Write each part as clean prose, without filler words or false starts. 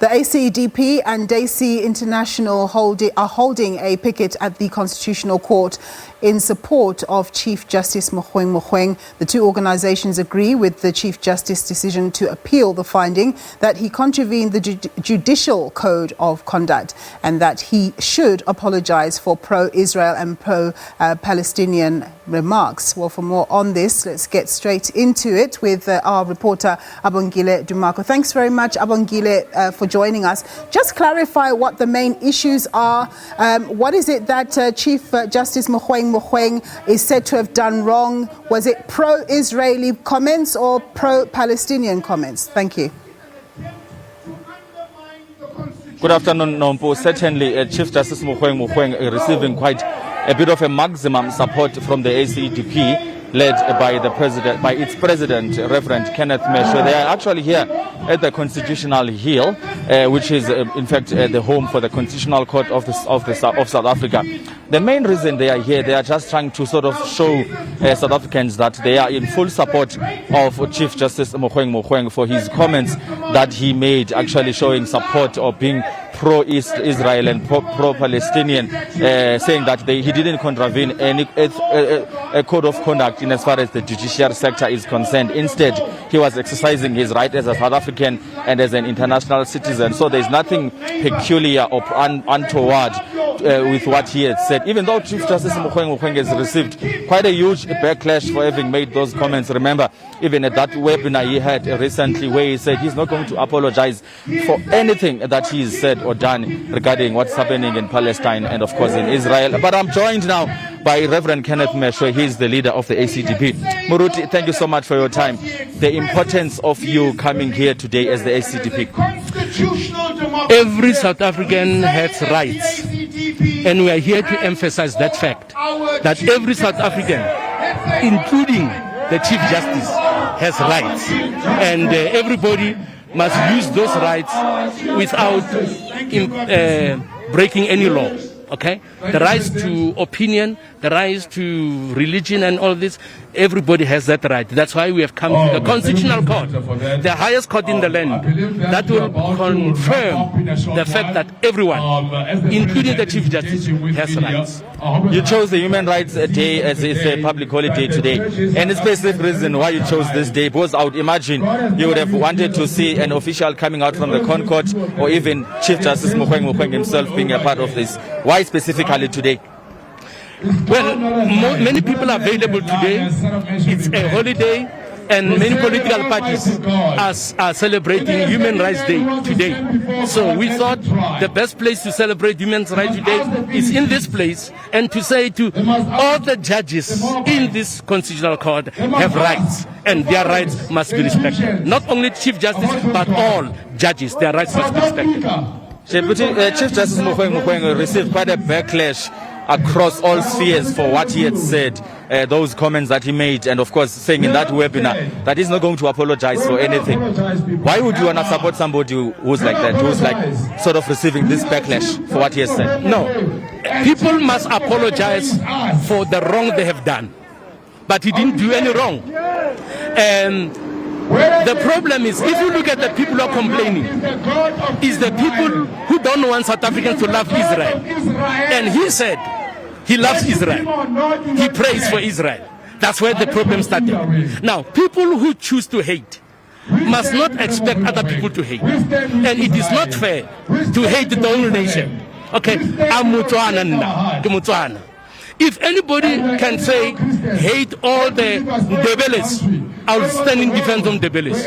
The ACDP and DEISI International are holding a picket at the Constitutional Court in support of Chief Justice Mogoeng Mogoeng. The two organizations agree with the Chief Justice's decision to appeal the finding that he contravened the Judicial Code of Conduct and that he should apologise for pro-Israel and pro-Palestinian remarks. Well, for more on this, let's get straight into it with our reporter Abongile Dumako. Thanks very much, Abongile, for joining us. Just clarify what the main issues are. What is it that Chief Justice Mogoeng Mogoeng is said to have done wrong? Was it pro-Israeli comments or pro-Palestinian comments? Thank you. Good afternoon, Nompo. Certainly, Chief Justice Mogoeng Mogoeng is receiving quite a bit of a maximum support from the ACDP, led by its president, Reverend Kenneth Mesho. They are actually here at the Constitutional Hill, which is in fact the home for the Constitutional Court of South Africa. The main reason they are here, they are just trying to sort of show South Africans that they are in full support of Chief Justice Mogoeng Mogoeng for his comments that he made, actually showing support or being pro-Israel and pro-Palestinian, saying that he didn't contravene any code of conduct in as far as the judiciary sector is concerned. Instead, he was exercising his right as a South African and as an international citizen. So there's nothing peculiar or untoward with what he had said. Even though Chief Justice Mogoeng Mogoeng has received quite a huge backlash for having made those comments. Remember, even at that webinar he had recently where he said he's not going to apologize for anything that he's said or done regarding what's happening in Palestine and, of course, in Israel. But I'm joined now by Reverend Kenneth Mesho. He's the leader of the ACDP. Muruti, thank you so much for your time. The importance of you coming here today as the ACDP. Every South African has rights, and we are here to emphasize that fact, that every South African, including the Chief Justice, has rights, and everybody must use those rights without breaking any law. Okay? The rights to opinion, the rights to religion and all this, everybody has that right. That's why we have come to the Constitutional Court, the highest court in the land, that will confirm the fact that everyone, including the Chief Justice, has rights. You chose the Human Rights Day as it's a public holiday today. Any specific reason why you chose this day? Because I would imagine you would have wanted to see an official coming out from the Concord or even Chief Justice Mogoeng Mogoeng himself being a part of this. Why specifically today? Well, many people are available today. It's a holiday, and many political parties are celebrating Human Rights Day today. So we thought the best place to celebrate Human Rights Day is in this place, and to say to all the judges in this Constitutional Court have rights, and their rights must be respected. Not only Chief Justice, but all judges, their rights must be respected. Chief Justice Mogoeng Mogoeng received quite a backlash across all spheres for what he had said, those comments that he made, and of course saying in that webinar that he's not going to apologize for anything. Why would you want to support somebody who's like that, who's like sort of receiving this backlash for what he has said? No, people must apologize for the wrong they have done, but he didn't do any wrong. And the problem is, if you look at the people who are complaining, is the people who don't want South Africans to love Israel. And he said he loves Israel. He prays for Israel. That's where the problem started. Now, people who choose to hate must not expect other people to hate. And it is not fair to hate the whole nation. Okay, I'm Mutswana. If anybody can say, hate all the Debeles, I will stand in defense of Debeles.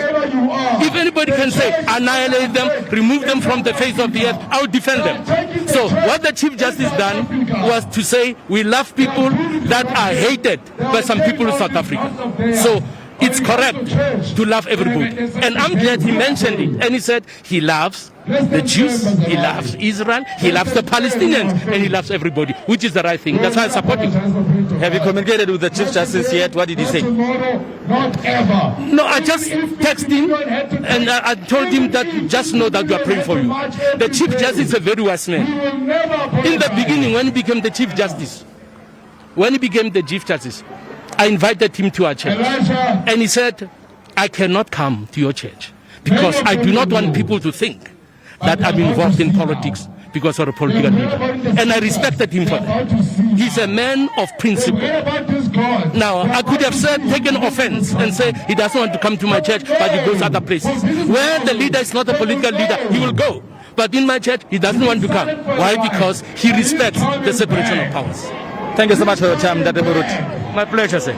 If anybody can say, annihilate them, remove them from the face of the earth, I will defend them. So what the Chief Justice done was to say, we love people that are hated by some people in South Africa. So it's correct to love everybody. And I'm glad he mentioned it. And he said he loves the Jews, he loves Israel, he loves the Palestinians, and he loves everybody, which is the right thing. That's why I support him. Have you communicated with the Chief Justice yet? What did he say? No, I just texted him, and I told him that just know that we are praying for you. The Chief Justice is a very wise man. In the beginning, when he became the Chief Justice, I invited him to our church, and he said, I cannot come to your church because I do not want people to think that I'm involved in politics because of a political leader. And I respected him for that. He's a man of principle. Now, I could have taken offense and say he doesn't want to come to my church, but he goes other places. Where the leader is not a political leader, he will go. But in my church, he doesn't want to come. Why? Because he respects the separation of powers. Thank you so much for your time, Dade Murut. My pleasure, sir.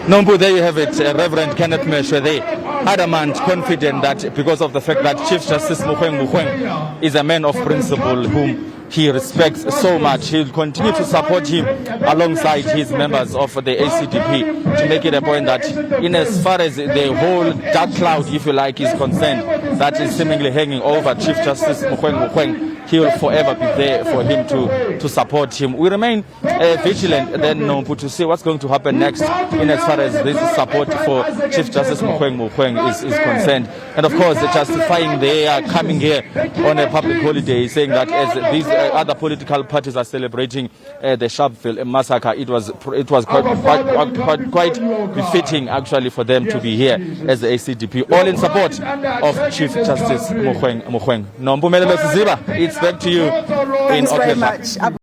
Nombu, there you have it, Reverend Kenneth Meshwe, the adamant, confident that because of the fact that Chief Justice Mogoeng Mogoeng is a man of principle whom he respects so much, he'll continue to support him alongside his members of the ACDP to make it a point that in as far as the whole dark cloud, if you like, is concerned, that is seemingly hanging over Chief Justice Mogoeng Mogoeng, he will forever be there for him to support him. We remain vigilant then Nombu to see what's going to happen next in as far as this support for Chief Justice Mogoeng Mogoeng is concerned. And of course, justifying their coming here on a public holiday, saying that as these other political parties are celebrating the Sharpeville massacre, it was quite befitting actually for them to be here as the ACDP, all in support of Chief Justice Mogoeng Mogoeng. Nombu Melele Siziba, it's back to you in Thanks very Auckland. much.